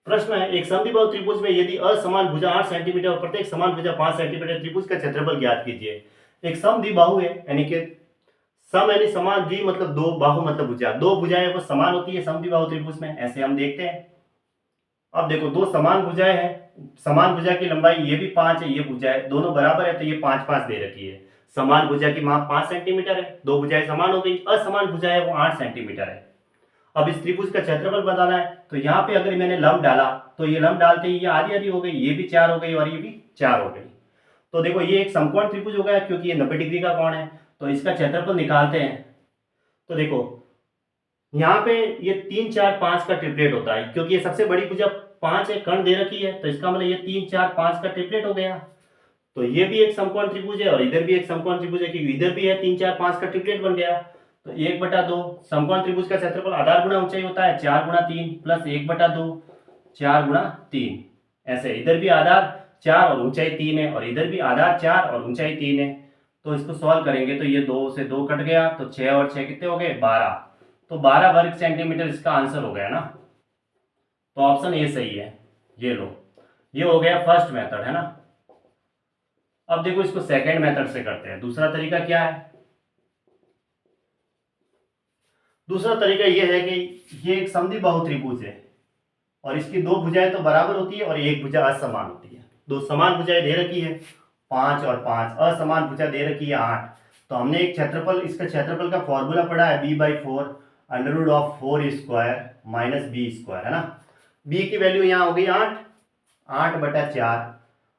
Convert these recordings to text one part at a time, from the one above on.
प्रश्न है, एक समद्विबाहु त्रिभुज में यदि असमान भुजा 8 सेंटीमीटर और प्रत्येक समान भुजा 5 सेंटीमीटर, त्रिभुज का क्षेत्रफल ज्ञात कीजिए। एक समद्विबाहु है, यानी कि सम यानी समान, द्वि मतलब दो, बाहु मतलब भुजा, दो भुजाएं वो समान होती है समद्विबाहु त्रिभुज में, ऐसे हम देखते हैं। अब देखो, दो समान भुजाएं हैं, समान भुजा की लंबाई ये भी 5 है, ये भुजा है, दोनों बराबर है तो ये 5 5 दे रखी है। समान भुजा की माप 5 सेंटीमीटर है, दो भुजाएं समान हो गई। असमान भुजा है वो 8 सेंटीमीटर है। अब इस त्रिभुज का क्षेत्रफल बताना है, तो यहाँ पे अगर मैंने लंब डाला तो ये लंब डालते ही ये आधी आधी हो गई, ये भी 4 हो गई और ये भी 4 हो गई। तो देखो, ये एक समकोण त्रिभुज हो गया क्योंकि ये 90 डिग्री का कोण है। तो इसका क्षेत्रफल निकालते हैं। तो देखो, यहाँ पे ये 3 4 5 का ट्रिपलेट होता है, क्योंकि ये सबसे बड़ी भुजा 5 है, कर्ण दे रखी है, तो इसका मतलब ये 3 4 5 का ट्रिपलेट हो गया। तो ये भी एक समकोण त्रिभुज है और इधर भी एक समकोण त्रिभुज है, क्योंकि इधर भी है 3 4 5 का ट्रिपलेट बन गया। तो 1/2 समकोण त्रिभुज का क्षेत्रफल आधार गुणा ऊंचाई होता है 4 × 3 प्लस 1/2 4 × 3। ऐसे इधर भी आधार 4 और ऊंचाई 3 है और इधर भी आधार 4 और ऊंचाई 3 है। तो इसको सॉल्व करेंगे तो ये 2 से 2 कट गया, तो 6 और 6 कितने हो गए, 12। तो 12 वर्ग सेंटीमीटर इसका आंसर हो गया ना। तो ऑप्शन ए सही है। ये लो, ये हो गया फर्स्ट मेथड, है ना। अब देखो, इसको सेकंड मेथड से करते हैं। दूसरा तरीका क्या है? दूसरा तरीका यह है कि ये एक समद्विबाहु त्रिभुज है और इसकी दो भुजाएं तो बराबर होती है और एक भुजा असमान होती है। दो समान भुजाएं दे रखी है 5 और 5, असमान भुजा दे रखी है 8। तो हमने एक क्षेत्रफल, इसका क्षेत्रफल का फॉर्मूला पढ़ा है b/4 √4² - b², है ना। b की वैल्यू यहाँ हो गई 8, 8/4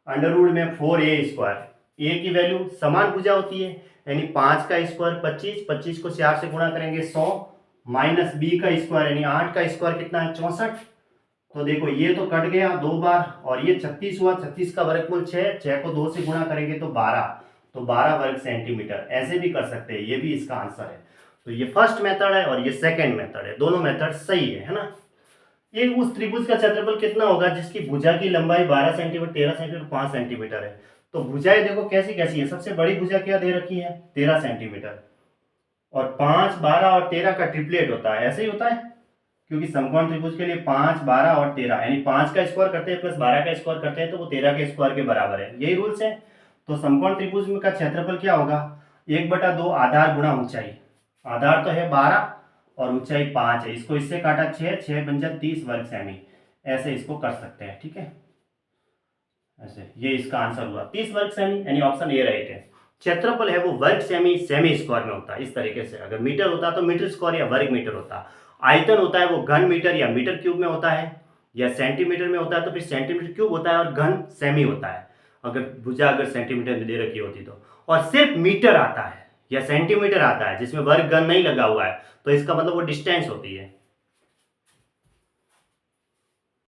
अंडर रूट में 4a²। a की वैल्यू समान भुजा होती है, यानी 5 का स्क्वायर 25, 25 को 4 से गुणा करेंगे 100, माइनस b का स्क्वायर यानी 8 का स्क्वायर कितना है, 64। तो देखो, ये तो कट गया 2 बार और ये 36 हुआ, 36 का वर्गमूल 6, 6 को 2 से गुणा करेंगे तो 12, तो 12 वर्ग सेंटीमीटर। ऐसे भी कर सकते हैं, ये भी इसका आंसर है। तो ये फर्स्ट मेथड है और ये सेकंड मेथड है, दोनों मेथड सही है ना। ये उस त्रिभुज का क्षेत्रफल कितना होगा जिसकी भुजा की लंबाई 12 सेंटीमीटर, 13 सेंटीमीटर, 5 सेंटीमीटर है। तो भुजाएं देखो कैसी कैसी है। सबसे बड़ी भुजा क्या दे रखी है, 13 सेंटीमीटर, और 5 12 और 13 का ट्रिपलेट होता है, ऐसे ही होता है, क्योंकि समकोण त्रिभुज के लिए 5 12 और 13 यानी 5 का स्क्वायर करते हैं प्लस 12 का स्क्वायर करते हैं तो वो 13 के स्क्वायर के बराबर है, यही रूल्स है। तो समकोण त्रिभुज का क्षेत्रफल क्या होगा, 1/2 आधार गुणा ऊंचाई। आधार तो है 12 और ऊंचाई 5 है, इसको इससे काटा 6, 6 × 5 = 30 वर्ग सेमी। ऐसे इसको कर सकते हैं, ठीक है। ऐसे ये इसका आंसर हुआ 30 वर्ग सेमी, यानी ऑप्शन ए राइट है। क्षेत्रफल है वो वर्ग सेमी, सेमी स्क्वायर में होता है इस तरीके से। अगर मीटर होता तो मीटर स्क्वायर या वर्ग मीटर होता। आयतन होता है वो घन मीटर या मीटर क्यूब में होता है, या सेंटीमीटर में होता है तो फिर सेंटीमीटर क्यूब होता है, और घन सेमी होता है अगर भुजा अगर सेंटीमीटर में दे रखी होती तो। और सिर्फ मीटर आता है या सेंटीमीटर आता है जिसमें वर्ग घन नहीं लगा हुआ है, तो इसका मतलब वो डिस्टेंस होती है।